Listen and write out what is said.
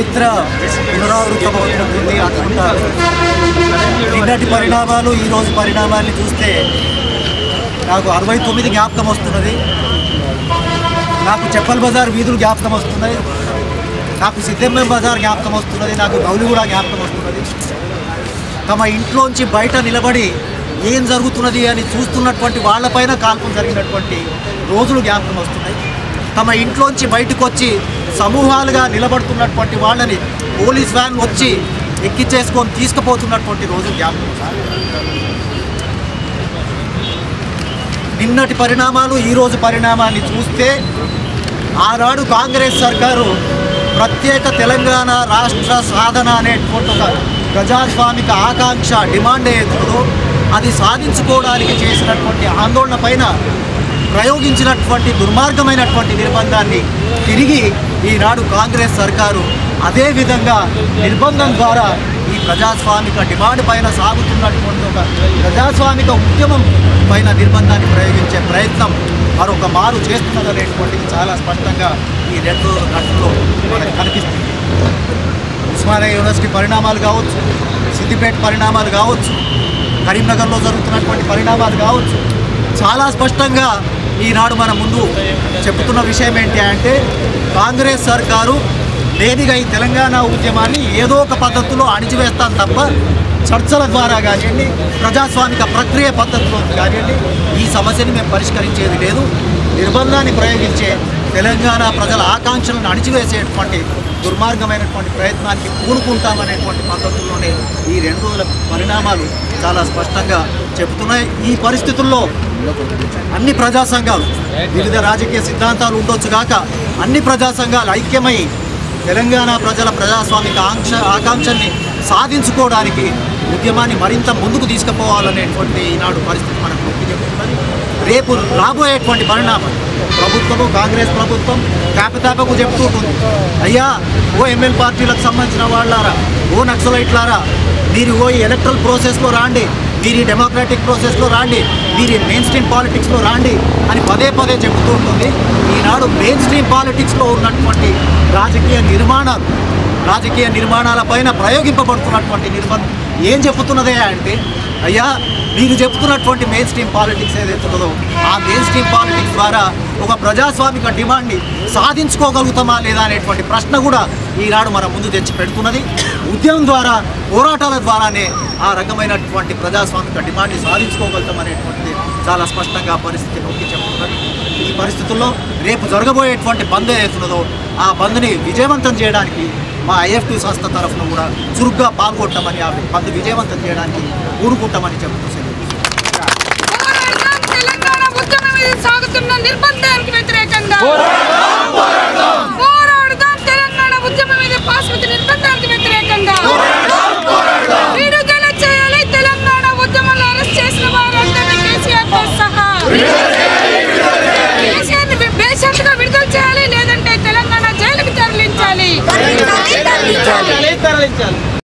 చరిత్ర పునరావృతమవుతుంది అనుకుంటారు. నిన్నటి పరిణామాలు ఈరోజు పరిణామాన్ని చూస్తే నాకు 69 జ్ఞాపకం వస్తున్నది, నాకు చెప్పల్ బజార్ వీధులు జ్ఞాపకం వస్తున్నాయి, నాకు సిద్ధంబెం బజార్ జ్ఞాపకం వస్తున్నది, నాకు గౌలిగూడ జ్ఞాపకం వస్తున్నది. తమ ఇంట్లోంచి బయట నిలబడి ఏం జరుగుతున్నది అని చూస్తున్నటువంటి వాళ్ళపైన కాల్పులు జరిగినటువంటి రోజులు జ్ఞాపకం వస్తున్నాయి. తమ ఇంట్లోంచి బయటకు వచ్చి సమూహాలుగా నిలబడుతున్నటువంటి వాళ్ళని పోలీస్ వ్యాన్ వచ్చి ఎక్కించేసుకొని తీసుకుపోతున్నటువంటి రోజు జ్ఞాపకం. నిన్నటి పరిణామాలు ఈరోజు పరిణామాన్ని చూస్తే ఆనాడు కాంగ్రెస్ సర్కారు ప్రత్యేక తెలంగాణ రాష్ట్ర సాధన అనేటువంటి ఒక ప్రజాస్వామిక ఆకాంక్ష డిమాండ్ ఏదో అది సాధించుకోవడానికి చేసినటువంటి ఆందోళన పైన ప్రయోగించినటువంటి దుర్మార్గమైనటువంటి నిర్బంధాన్ని తిరిగి ఈనాడు కాంగ్రెస్ సర్కారు అదేవిధంగా నిర్బంధం ద్వారా ఈ ప్రజాస్వామిక డిమాండ్ పైన సాగుతున్నటువంటి ఒక ప్రజాస్వామిక ఉద్యమం పైన నిర్బంధాన్ని ప్రయోగించే ప్రయత్నం మరొక మారు చేస్తున్నదనేటువంటిది చాలా స్పష్టంగా ఈ 2 రోజుల ఘటనలో మనకు కనిపిస్తుంది. ఉస్మానియా యూనివర్సిటీ పరిణామాలు కావచ్చు, సిద్దిపేట పరిణామాలు కావచ్చు, కరీంనగర్లో జరుగుతున్నటువంటి పరిణామాలు కావచ్చు, చాలా స్పష్టంగా ఈనాడు మన ముందు చెబుతున్న విషయం ఏంటి అంటే కాంగ్రెస్ సర్కారు లేనిగా ఈ తెలంగాణ ఉద్యమాన్ని ఏదో ఒక పద్ధతిలో అణిచివేస్తాను తప్ప చర్చల ద్వారా కానివ్వండి, ప్రజాస్వామిక ప్రక్రియ పద్ధతిలో కానివ్వండి ఈ సమస్యని మేము పరిష్కరించేది లేదు. నిర్బంధాన్ని ప్రయోగించే తెలంగాణ ప్రజల ఆకాంక్షలను అణిచివేసేటువంటి దుర్మార్గమైనటువంటి ప్రయత్నానికి పూనుకుంటామనేటువంటి పద్ధతుల్లోనే ఈ 2 రోజుల పరిణామాలు చాలా స్పష్టంగా చెబుతున్నాయి. ఈ పరిస్థితుల్లో అన్ని ప్రజా సంఘాలు, వివిధ రాజకీయ సిద్ధాంతాలు ఉండొచ్చు కాక అన్ని ప్రజా సంఘాలు ఐక్యమై తెలంగాణ ప్రజల ప్రజాస్వామిక ఆకాంక్షల్ని సాధించుకోవడానికి ఉద్యమాన్ని మరింత ముందుకు తీసుకుపోవాలనేటువంటి ఈనాడు పరిస్థితి మనకు నొక్కి చెబుతున్నది. రేపు రాబోయేటువంటి పరిణామం ప్రభుత్వము కాంగ్రెస్ ప్రభుత్వం తేపతేపకు చెప్తూ ఉంటుంది, అయ్యా ఓ ఎంఎల్ పార్టీలకు సంబంధించిన వాళ్ళారా, ఓ నక్సలైట్లారా, మీరు ఓ ఎలక్ట్రల్ ప్రాసెస్లో రాండి, మీరు ఈ డెమోక్రాటిక్ ప్రాసెస్లో రాండి, మీరు మెయిన్ స్ట్రీమ్ పాలిటిక్స్లో రాండి అని పదే పదే చెబుతూ ఉంటుంది. ఈనాడు మెయిన్ స్ట్రీమ్ పాలిటిక్స్లో ఉన్నటువంటి రాజకీయ నిర్మాణాలపైన ప్రయోగింపబడుతున్నటువంటి నిర్బంధం ఏం చెబుతున్నదే అంటే అయ్యా మీరు చెబుతున్నటువంటి మెయిన్ స్ట్రీమ్ పాలిటిక్స్ ఏదైతే ఉన్నదో ఆ మెయిన్ స్ట్రీమ్ పాలిటిక్స్ ద్వారా ఒక ప్రజాస్వామిక డిమాండ్ని సాధించుకోగలుగుతామా లేదా అనేటువంటి ప్రశ్న కూడా ఈనాడు మన ముందు తెచ్చి పెడుతున్నది. ఉద్యమం ద్వారా పోరాటాల ద్వారానే ఆ రకమైనటువంటి ప్రజాస్వామిక డిమాండ్ని సాధించుకోగలుగుతామనేటువంటిది చాలా స్పష్టంగా పరిస్థితి నొక్కి చెబుతున్నది. ఈ పరిస్థితుల్లో రేపు జరగబోయేటువంటి బంద్ ఏదైతున్నదో ఆ బంద్ని విజయవంతం చేయడానికి మా IFT సంస్థ తరఫున కూడా చురుగ్గా పాల్గొంటామని, ఆ బంద్ విజయవంతం చేయడానికి కూరుకుంటామని చెబుతున్నాం. తెలంగాణ ఉద్యమం మీద సాగుతున్న నిర్బంధానికి వ్యతిరేకంగా పోరాడదాం. తెలంగాణ ఉద్యమం మీద పాస్మిక నిర్బంధానికి వ్యతిరేకంగా విడుదల చేయాలి. తెలంగాణ ఉద్యమంలో అరెస్ట్ చేసిన వారందరినీ కేసీఆర్తో సహా కేసీఆర్ని బేషరతుగా విడుదల చేయాలి, లేదంటే తెలంగాణ జైలుకి తరలించాలి.